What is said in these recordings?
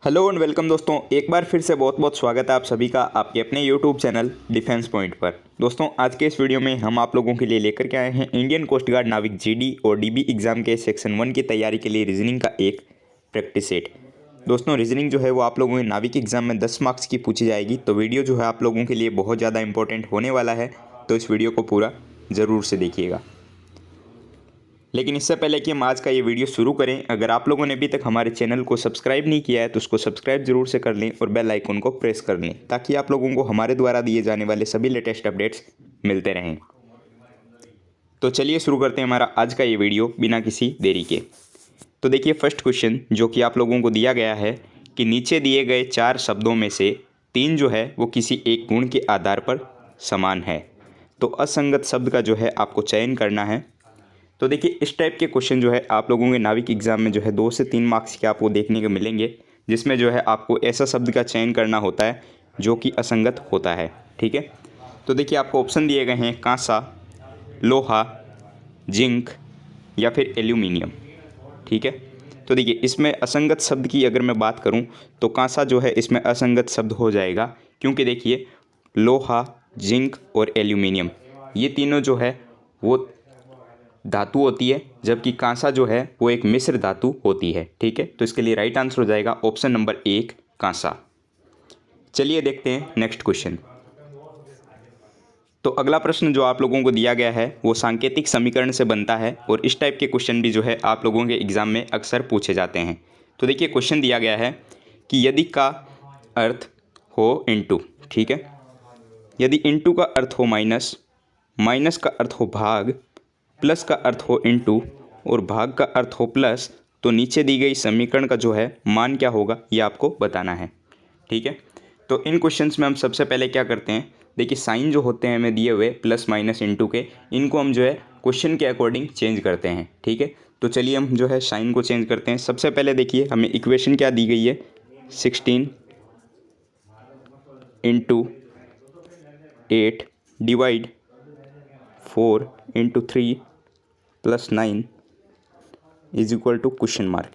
Hello and welcome दोस्तों, एक बार फिर से बहुत बहुत स्वागत है आप सभी का आपके अपने यूट्यूब चैनल डिफेंस पॉइंट पर। दोस्तों आज के इस वीडियो में हम आप लोगों के लिए लेकर के आए हैं इंडियन कोस्ट गार्ड नाविक जीडी और डीबी एग्जाम के सेक्शन 1 की तैयारी के लिए रीजनिंग का एक प्रैक्टिस सेट। दोस्तों रीजनिंग जो है वो आप लोगों के नाविक एग्जाम में 10 मार्क्स की पूछी जाएगी, तो वीडियो जो है आप लोगों के लिए बहुत ज़्यादा इंपॉर्टेंट होने वाला है, तो इस वीडियो को पूरा ज़रूर से देखिएगा। लेकिन इससे पहले कि हम आज का ये वीडियो शुरू करें, अगर आप लोगों ने अभी तक हमारे चैनल को सब्सक्राइब नहीं किया है तो उसको सब्सक्राइब जरूर से कर लें और बेल आइकन को प्रेस कर लें, ताकि आप लोगों को हमारे द्वारा दिए जाने वाले सभी लेटेस्ट अपडेट्स मिलते रहें। तो चलिए शुरू करते हैं हमारा आज का ये वीडियो बिना किसी देरी के। तो देखिए फर्स्ट क्वेश्चन जो कि आप लोगों को दिया गया है कि नीचे दिए गए 4 शब्दों में से 3 जो है वो किसी एक गुण के आधार पर समान है, तो असंगत शब्द का जो है आपको चयन करना है। तो देखिए इस टाइप के क्वेश्चन जो है आप लोगों के नाविक एग्जाम में जो है 2 से 3 मार्क्स के आपको देखने को मिलेंगे, जिसमें जो है आपको ऐसा शब्द का चयन करना होता है जो कि असंगत होता है। ठीक है, तो देखिए आपको ऑप्शन दिए गए हैं कांसा, लोहा, जिंक या फिर एल्यूमिनियम। ठीक है, तो देखिए इसमें असंगत शब्द की अगर मैं बात करूं तो कांसा जो है इसमें असंगत शब्द हो जाएगा, क्योंकि देखिए लोहा, जिंक और एल्यूमिनियम ये तीनों जो है वो धातु होती है, जबकि कांसा जो है वो एक मिश्र धातु होती है। ठीक है, तो इसके लिए राइट आंसर हो जाएगा ऑप्शन नंबर 1 कांसा। चलिए देखते हैं नेक्स्ट क्वेश्चन। तो अगला प्रश्न जो आप लोगों को दिया गया है वो सांकेतिक समीकरण से बनता है, और इस टाइप के क्वेश्चन भी जो है आप लोगों के एग्जाम में अक्सर पूछे जाते हैं। तो देखिए क्वेश्चन दिया गया है कि यदि का अर्थ हो इनटू, ठीक है, यदि इनटू का अर्थ हो माइनस, माइनस का अर्थ हो भाग, प्लस का अर्थ हो इनटू और भाग का अर्थ हो प्लस, तो नीचे दी गई समीकरण का जो है मान क्या होगा ये आपको बताना है। ठीक है, तो इन क्वेश्चंस में हम सबसे पहले क्या करते हैं, देखिए साइन जो होते हैं हमें दिए हुए प्लस माइनस इनटू के, इनको हम जो है क्वेश्चन के अकॉर्डिंग चेंज करते हैं। ठीक है, तो चलिए हम जो है साइन को चेंज करते हैं। सबसे पहले देखिए हमें इक्वेशन क्या दी गई है, 16 into 8 divide 4 into 3 plus 9 is equal to question mark,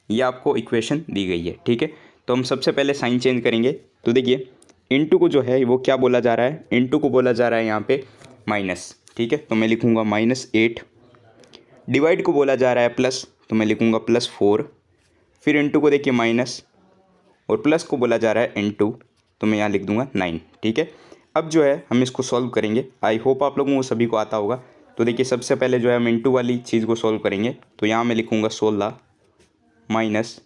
ये आपको इक्वेशन दी गई है। ठीक है, तो हम सबसे पहले साइन चेंज करेंगे। तो देखिए इनटू को जो है वो क्या बोला जा रहा है, इनटू को बोला जा रहा है यहाँ पे माइनस। ठीक है, तो मैं लिखूँगा -8, डिवाइड को बोला जा रहा है प्लस, तो मैं लिखूँगा +4, फिर इनटू को देखिए माइनस और प्लस को बोला जा रहा है इनटू, तो मैं यहाँ लिख दूँगा 9। ठीक है, अब जो है हम इसको सॉल्व करेंगे। आई होप आप लोगों को सभी को आता होगा। तो देखिए सबसे पहले जो है हम इनटू वाली चीज़ को सॉल्व करेंगे, तो यहाँ मैं लिखूँगा 16 माइनस,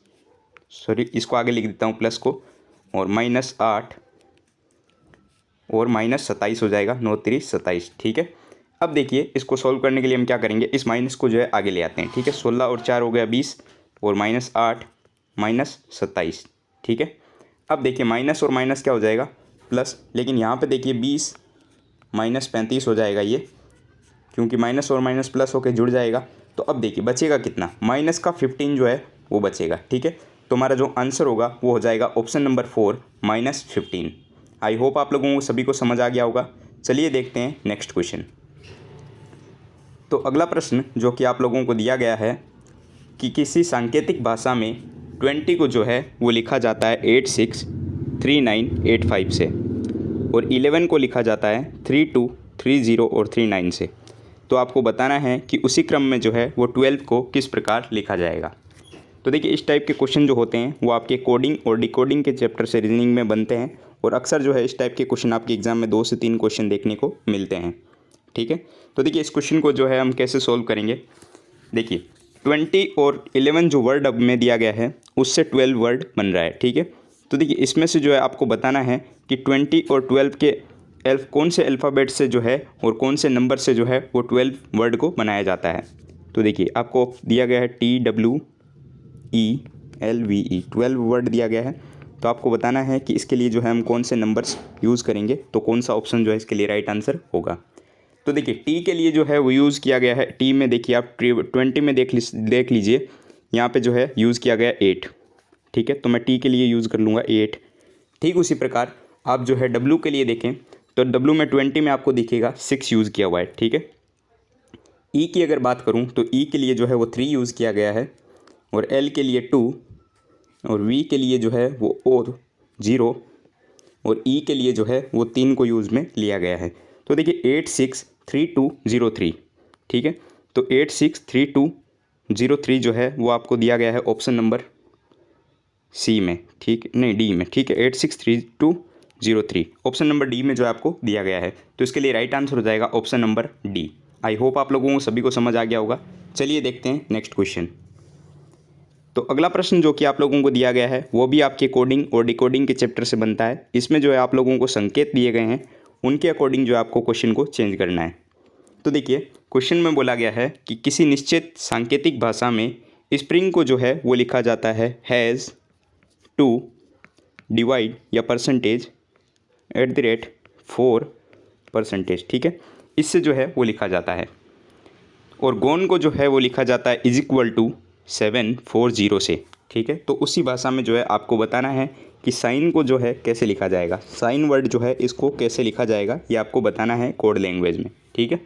सॉरी इसको आगे लिख देता हूँ प्लस को, और -8 और -27 हो जाएगा, 9 3 27। ठीक है, अब देखिए इसको सॉल्व करने के लिए हम क्या करेंगे, इस माइनस को जो है आगे ले आते हैं। ठीक है, 16 और 4 हो गया 20 और -8 -27। ठीक है, अब देखिए माइनस और माइनस क्या हो जाएगा प्लस, लेकिन यहाँ पे देखिए 20 -35 हो जाएगा ये, क्योंकि माइनस और माइनस प्लस होकर जुड़ जाएगा। तो अब देखिए बचेगा कितना, माइनस का 15 जो है वो बचेगा। ठीक है, तो हमारा जो आंसर होगा वो हो जाएगा ऑप्शन नंबर 4 -15। आई होप आप लोगों को सभी को समझ आ गया होगा। चलिए देखते हैं नेक्स्ट क्वेश्चन। तो अगला प्रश्न जो कि आप लोगों को दिया गया है कि किसी सांकेतिक भाषा में 20 को जो है वो लिखा जाता है 86 3985 से, और 11 को लिखा जाता है 32 30 और 39 से। तो आपको बताना है कि उसी क्रम में जो है वो 12 को किस प्रकार लिखा जाएगा। तो देखिए इस टाइप के क्वेश्चन जो होते हैं वो आपके कोडिंग और डिकोडिंग के चैप्टर से रीजनिंग में बनते हैं, और अक्सर जो है इस टाइप के क्वेश्चन आपके एग्जाम में 2 से 3 क्वेश्चन देखने को मिलते हैं। ठीक है, तो देखिए इस क्वेश्चन को जो है हम कैसे सोल्व करेंगे। देखिए 20 और 11 जो वर्ड अब में दिया गया है उससे 12 वर्ड बन रहा है। ठीक है, तो देखिए इसमें से जो है आपको बताना है कि 20 और 12 के कौन से अल्फ़ाबेट से जो है और कौन से नंबर से जो है वो 12 वर्ड को बनाया जाता है। तो देखिए आपको दिया गया है TWELVE 12 वर्ड दिया गया है, तो आपको बताना है कि इसके लिए जो है हम कौन से नंबर्स यूज़ करेंगे, तो कौन सा ऑप्शन जो है इसके लिए राइट आंसर होगा। तो देखिए टी के लिए जो है वो यूज़ किया गया है, टी में देखिए आप 20 में देख लीजिए यहाँ पे जो है यूज़ किया गया 8। ठीक है, तो मैं टी के लिए यूज़ कर लूँगा 8। ठीक उसी प्रकार आप जो है डब्लू के लिए देखें तो डब्लू में 20 में आपको दिखेगा 6 यूज़ किया हुआ है। ठीक है, ई की अगर बात करूँ तो ई के लिए जो है वो 3 यूज़ किया गया है, और एल के लिए 2, और वी के लिए जो है वो और 0 और ई के लिए जो है वो 3 को यूज़ में लिया गया है। तो देखिए 863203, ठीक है। तो 863203 जो है वो आपको दिया गया है ऑप्शन नंबर सी में, ठीक नहीं डी में, ठीक है। 863203 ऑप्शन नंबर डी में जो है आपको दिया गया है। तो इसके लिए राइट आंसर हो जाएगा ऑप्शन नंबर डी। आई होप आप लोगों को सभी को समझ आ गया होगा। चलिए देखते हैं नेक्स्ट क्वेश्चन। तो अगला प्रश्न जो कि आप लोगों को दिया गया है वो भी आपके कोडिंग और डिकोडिंग के चैप्टर से बनता है। इसमें जो है आप लोगों को संकेत दिए गए हैं, उनके अकॉर्डिंग जो है आपको क्वेश्चन को चेंज करना है। तो देखिए क्वेश्चन में बोला गया है कि किसी निश्चित सांकेतिक भाषा में स्प्रिंग को जो है वो लिखा जाता है हैज़ टू डिवाइड या परसेंटेज @4%, ठीक है। इससे जो है वो लिखा जाता है। और गोन को जो है वो लिखा जाता है =740 से, ठीक है। तो उसी भाषा में जो है आपको बताना है कि साइन को जो है कैसे लिखा जाएगा, साइन वर्ड जो है इसको कैसे लिखा जाएगा, ये आपको बताना है कोड लैंग्वेज में, ठीक है।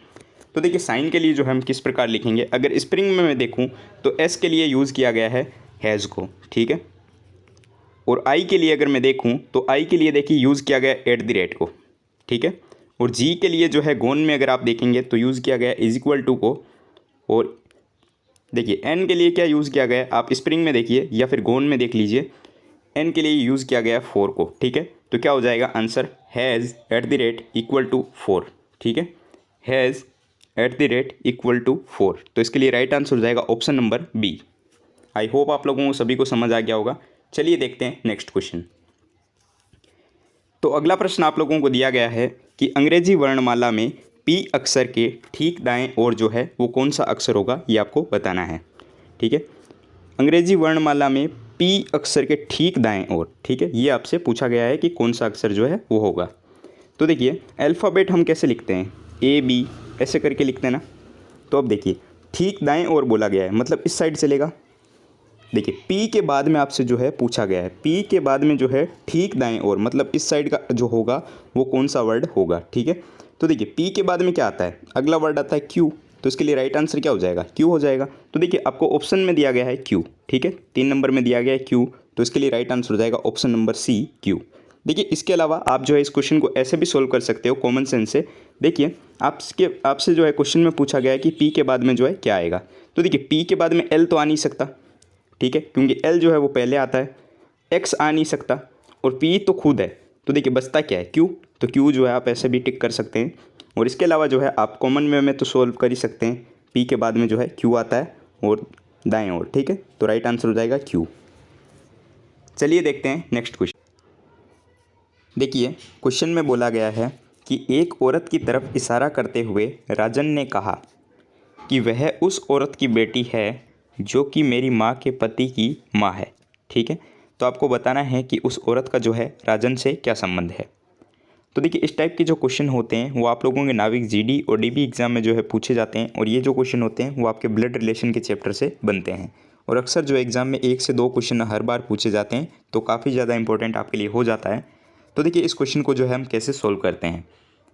तो देखिए साइन के लिए जो है हम किस प्रकार लिखेंगे, अगर स्प्रिंग में मैं देखूं तो एस के लिए यूज़ किया गया है हैज़ को, ठीक है। और आई के लिए अगर मैं देखूं तो आई के लिए देखिए यूज़ किया गया @ को, ठीक है। और जी के लिए जो है गोन में अगर आप देखेंगे तो यूज़ किया गया =, को। और देखिए एन के लिए क्या यूज़ किया गया है, आप स्प्रिंग में देखिए या फिर गोन में देख लीजिए, एन के लिए यूज़ किया गया 4 को, ठीक है। तो क्या हो जाएगा आंसर हैज़ @=4, ठीक है। हैज़ @=4। तो इसके लिए राइट आंसर हो जाएगा option number B. I hope आप लोगों को सभी को समझ आ गया होगा। चलिए देखते हैं नेक्स्ट क्वेश्चन। तो अगला प्रश्न आप लोगों को दिया गया है कि अंग्रेजी वर्णमाला में पी अक्षर के ठीक दाएं ओर जो है वो कौन सा अक्षर होगा, ये आपको बताना है, ठीक है। अंग्रेजी वर्णमाला में पी अक्षर के ठीक दाएं ओर, ठीक है, ये आपसे पूछा गया है कि कौन सा अक्षर जो है वो होगा। तो देखिए अल्फ़ाबेट हम कैसे लिखते हैं, AB ऐसे करके लिखते हैं ना। तो अब देखिए ठीक दाएं ओर बोला गया है, मतलब इस साइड चलेगा। देखिए पी के बाद में आपसे जो है पूछा गया है, पी के बाद में जो है ठीक दाएं ओर, मतलब इस साइड का जो होगा वो कौन सा वर्ड होगा, ठीक है। तो देखिए पी के बाद में क्या आता है, अगला वर्ड आता है क्यू। तो इसके लिए राइट आंसर क्या हो जाएगा, क्यू हो जाएगा। तो देखिए आपको ऑप्शन में दिया गया है क्यू, ठीक है, 3 नंबर में दिया गया है क्यू। तो इसके लिए राइट आंसर हो जाएगा ऑप्शन नंबर सी, क्यू। देखिए इसके अलावा आप जो है इस क्वेश्चन को ऐसे भी सोल्व कर सकते हो कॉमन सेंस से। देखिए आपसे जो है क्वेश्चन में पूछा गया है कि पी के बाद में जो है क्या आएगा। तो देखिए पी के बाद में एल तो आ नहीं सकता, ठीक है, क्योंकि एल जो है वो पहले आता है। एक्स आ नहीं सकता और पी तो खुद है। तो देखिए बचता क्या है, क्यू। तो क्यू जो है आप ऐसे भी टिक कर सकते हैं। और इसके अलावा जो है आप कॉमन में तो सोल्व कर ही सकते हैं, पी के बाद में जो है क्यू आता है और दाएं ओर, ठीक है। तो राइट आंसर हो जाएगा क्यू। चलिए देखते हैं नेक्स्ट क्वेश्चन। देखिए क्वेश्चन में बोला गया है कि एक औरत की तरफ इशारा करते हुए राजन ने कहा कि वह उस औरत की बेटी है जो कि मेरी माँ के पति की माँ है, ठीक है। तो आपको बताना है कि उस औरत का जो है राजन से क्या संबंध है। तो देखिए इस टाइप के जो क्वेश्चन होते हैं वो आप लोगों के नाविक जीडी और डीबी एग्जाम में जो है पूछे जाते हैं। और ये जो क्वेश्चन होते हैं वो आपके ब्लड रिलेशन के चैप्टर से बनते हैं। और अक्सर जो एग्ज़ाम में 1 से 2 क्वेश्चन हर बार पूछे जाते हैं, तो काफ़ी ज़्यादा इंपॉर्टेंट आपके लिए हो जाता है। तो देखिए इस क्वेश्चन को जो है हम कैसे सोल्व करते हैं,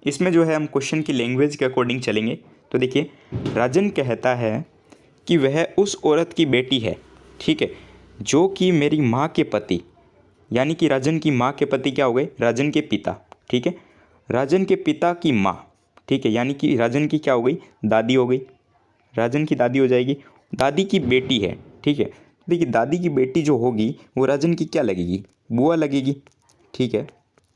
इसमें जो है हम क्वेश्चन की लैंग्वेज के अकॉर्डिंग चलेंगे। तो देखिए राजन कहता है कि वह उस औरत की बेटी है, ठीक है, जो कि मेरी माँ के पति, यानी कि राजन की माँ के पति क्या हो गए, राजन के पिता, ठीक है। राजन के पिता की माँ, ठीक है, यानी कि राजन की क्या हो गई, दादी हो गई, राजन की दादी हो जाएगी। दादी की बेटी है, ठीक है। देखिए दादी की बेटी जो होगी वो राजन की क्या लगेगी, बुआ लगेगी, ठीक है।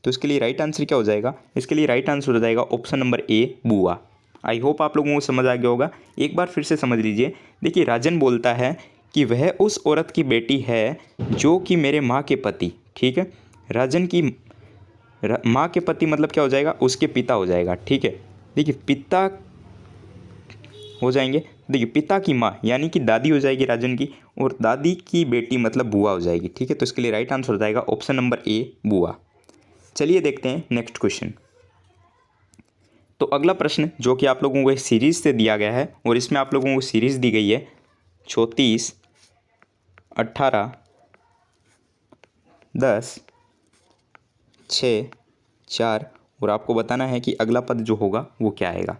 तो इसके लिए राइट आंसर क्या हो जाएगा, इसके लिए राइट आंसर हो जाएगा ऑप्शन नंबर ए, बुआ। आई होप आप लोगों को समझ आ गया होगा। एक बार फिर से समझ लीजिए। देखिए राजन बोलता है कि वह उस औरत की बेटी है जो कि मेरे माँ के पति, ठीक है। राजन की माँ के पति मतलब क्या हो जाएगा, उसके पिता हो जाएगा, ठीक है। देखिए पिता हो जाएंगे, देखिए पिता की माँ यानी कि दादी हो जाएगी राजन की, और दादी की बेटी मतलब बुआ हो जाएगी, ठीक है। तो इसके लिए राइट आंसर हो जाएगा ऑप्शन नंबर ए, बुआ। चलिए देखते हैं नेक्स्ट क्वेश्चन। तो अगला प्रश्न जो कि आप लोगों को एक सीरीज़ से दिया गया है, और इसमें आप लोगों को सीरीज़ दी गई है 34, 18, 10, 6, 4, और आपको बताना है कि अगला पद जो होगा वो क्या आएगा।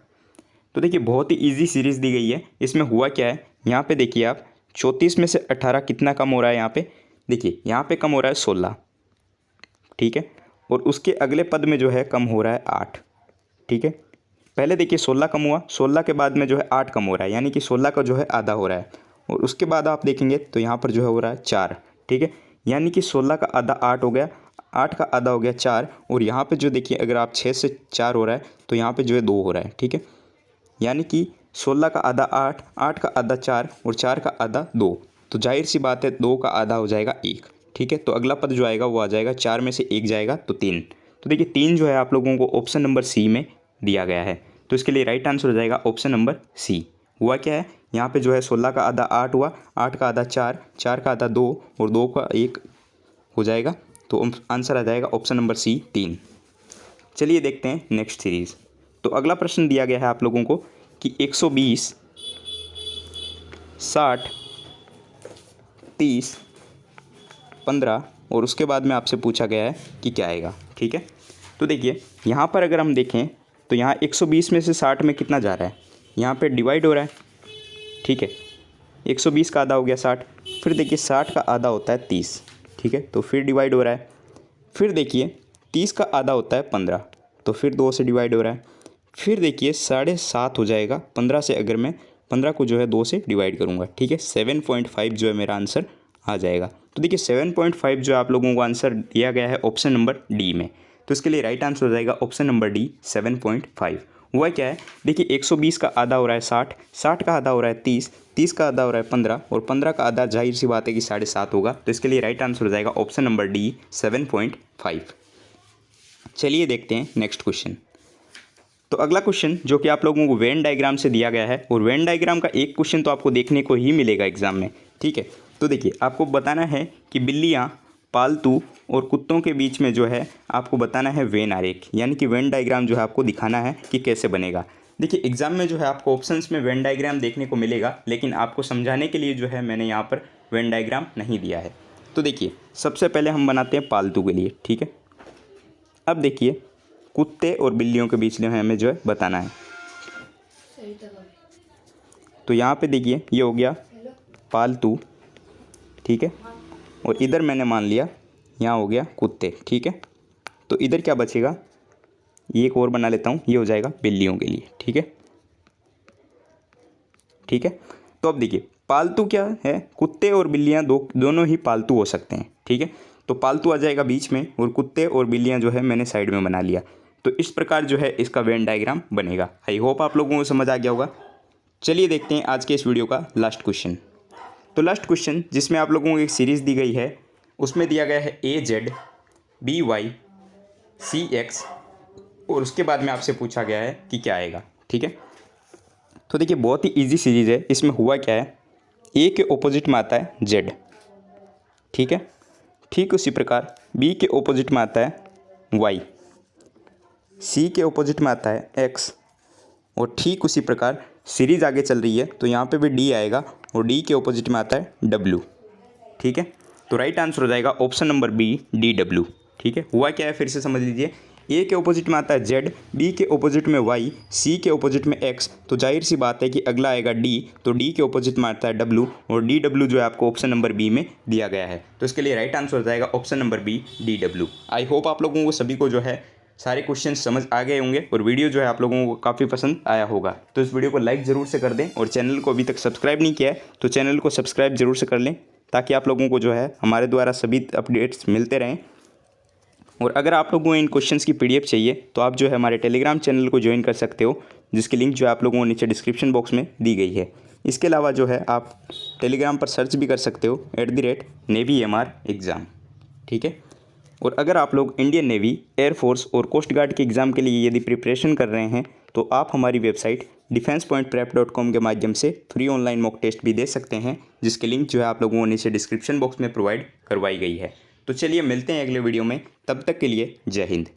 तो देखिए बहुत ही इजी सीरीज़ दी गई है। इसमें हुआ क्या है, यहाँ पे देखिए आप 34 में से 18 कितना कम हो रहा है, यहाँ पे देखिए यहाँ पे कम हो रहा है 16, ठीक है, और उसके अगले पद में जो है कम हो रहा है 8, ठीक है। पहले देखिए 16 कम हुआ, 16 के बाद में जो है 8 कम हो रहा है, यानी कि 16 का जो है आधा हो रहा है, और उसके बाद आप देखेंगे तो यहाँ पर जो है हो रहा है 4, ठीक है, यानी कि 16 का आधा 8 हो गया, 8 का आधा हो गया 4, और यहाँ पे जो देखिए अगर आप 6 से 4 हो रहा है तो यहाँ पे जो है 2 हो रहा है, ठीक है, यानी कि 16 का आधा 8, 8 का आधा 4 और 4 का आधा 2, तो जाहिर सी बात है 2 का आधा हो जाएगा 1, ठीक है। तो अगला पद जो आएगा वो आ जाएगा 4 में से 1 जाएगा तो 3। तो देखिए 3 जो है आप लोगों को ऑप्शन नंबर सी में दिया गया है, तो इसके लिए राइट आंसर हो जाएगा ऑप्शन नंबर सी। हुआ क्या है, यहाँ पे जो है 16 का आधा 8 हुआ, 8 का आधा 4, 4 का आधा 2 और 2 का 1 हो जाएगा, तो आंसर आ जाएगा ऑप्शन नंबर सी 3। चलिए देखते हैं नेक्स्ट सीरीज़। तो अगला प्रश्न दिया गया है आप लोगों को कि 120, 60, 30, 15 और उसके बाद में आपसे पूछा गया है कि क्या आएगा, ठीक है। तो देखिए यहाँ पर अगर हम देखें तो यहाँ 120 में से 60 में कितना जा रहा है, यहाँ पे डिवाइड हो रहा है, ठीक है, 120 का आधा हो गया 60, फिर देखिए 60 का आधा होता है 30, ठीक है, तो फिर डिवाइड हो रहा है, फिर देखिए 30 का आधा होता है 15, तो फिर 2 से डिवाइड हो रहा है, फिर देखिए 7.5 हो जाएगा 15 से, अगर मैं 15 को जो है 2 से डिवाइड करूँगा, ठीक है, 7.5 जो है मेरा आंसर आ जाएगा। तो देखिए 7.5 जो आप लोगों को आंसर दिया गया है ऑप्शन नंबर डी में, तो इसके लिए राइट आंसर हो जाएगा ऑप्शन नंबर डी 7.5। हुआ क्या है, देखिए 120 का आधा हो रहा है 60, 60 का आधा हो रहा है 30, 30 का आधा हो रहा है 15 और 15 का आधा जाहिर सी बात है कि 7.5 होगा, तो इसके लिए राइट आंसर हो जाएगा ऑप्शन नंबर डी 7.5। चलिए देखते हैं नेक्स्ट क्वेश्चन। तो अगला क्वेश्चन जो कि आप लोगों को वेन डायग्राम से दिया गया है, और वेन डायग्राम का एक क्वेश्चन तो आपको देखने को ही मिलेगा एग्जाम में, ठीक है। तो देखिए आपको बताना है कि बिल्लियाँ, पालतू और कुत्तों के बीच में जो है आपको बताना है वेन आरेख, यानी कि वेन डायग्राम जो है आपको दिखाना है कि कैसे बनेगा। देखिए एग्जाम में जो है आपको ऑप्शंस में वेन डायग्राम देखने को मिलेगा, लेकिन आपको समझाने के लिए जो है मैंने यहाँ पर वेन डायग्राम नहीं दिया है। तो देखिए सबसे पहले हम बनाते हैं पालतू के लिए, ठीक है। अब देखिए कुत्ते और बिल्लियों के बीच में हमें जो है बताना है, तो यहाँ पे देखिए ये हो गया पालतू, ठीक है, और इधर मैंने मान लिया यहाँ हो गया कुत्ते, ठीक है। तो इधर क्या बचेगा, ये एक और बना लेता हूँ, ये हो जाएगा बिल्लियों के लिए, ठीक है, ठीक है। तो अब देखिए पालतू क्या है, कुत्ते और बिल्लियाँ दोनों ही पालतू हो सकते हैं, ठीक है। तो पालतू आ जाएगा बीच में और कुत्ते और बिल्लियाँ जो है मैंने साइड में बना लिया। तो इस प्रकार जो है इसका वेन डायग्राम बनेगा। आई होप आप लोगों को समझ आ गया होगा। चलिए देखते हैं आज के इस वीडियो का लास्ट क्वेश्चन। तो लास्ट क्वेश्चन जिसमें आप लोगों को एक सीरीज़ दी गई है, उसमें दिया गया है AZ, BY, CX और उसके बाद में आपसे पूछा गया है कि क्या आएगा, ठीक है। तो देखिए बहुत ही इजी सीरीज़ है। इसमें हुआ क्या है, A के ऑपोजिट में आता है Z, ठीक है, ठीक उसी प्रकार B के ऑपोजिट में आता है Y, C के ऑपोजिट में आता है X और ठीक उसी प्रकार सीरीज़ आगे चल रही है तो यहाँ पे भी D आएगा और D के ऑपोजिट में आता है W, ठीक है। तो राइट आंसर हो जाएगा ऑप्शन नंबर बी DW, ठीक है। हुआ क्या है फिर से समझ लीजिए, A के ऑपोजिट में आता है Z, B के ऑपोजिट में Y, C के ऑपोजिट में X, तो जाहिर सी बात है कि अगला आएगा D, तो D के ऑपोजिट में आता है W और DW जो है आपको ऑप्शन नंबर बी में दिया गया है। तो इसके लिए राइट आंसर हो जाएगा option number B DW। I hope आप लोगों को सभी को जो है सारे क्वेश्चन समझ आ गए होंगे और वीडियो जो है आप लोगों को काफ़ी पसंद आया होगा। तो इस वीडियो को लाइक ज़रूर से कर दें और चैनल को अभी तक सब्सक्राइब नहीं किया है तो चैनल को सब्सक्राइब ज़रूर से कर लें, ताकि आप लोगों को जो है हमारे द्वारा सभी अपडेट्स मिलते रहें। और अगर आप लोगों को इन क्वेश्चंस की PDF चाहिए तो आप जो है हमारे टेलीग्राम चैनल को ज्वाइन कर सकते हो, जिसकी लिंक जो है आप लोगों को नीचे डिस्क्रिप्शन बॉक्स में दी गई है। इसके अलावा जो है आप टेलीग्राम पर सर्च भी कर सकते हो @NavyMR एग्ज़ाम, ठीक है। और अगर आप लोग इंडियन नेवी, एयरफोर्स और कोस्ट गार्ड के एग्ज़ाम के लिए यदि प्रिपरेशन कर रहे हैं तो आप हमारी वेबसाइट defensepointprep.com के माध्यम से फ्री ऑनलाइन मॉक टेस्ट भी दे सकते हैं, जिसकी लिंक जो है आप लोगों को नीचे डिस्क्रिप्शन बॉक्स में प्रोवाइड करवाई गई है। तो चलिए मिलते हैं अगले वीडियो में, तब तक के लिए जय हिंद।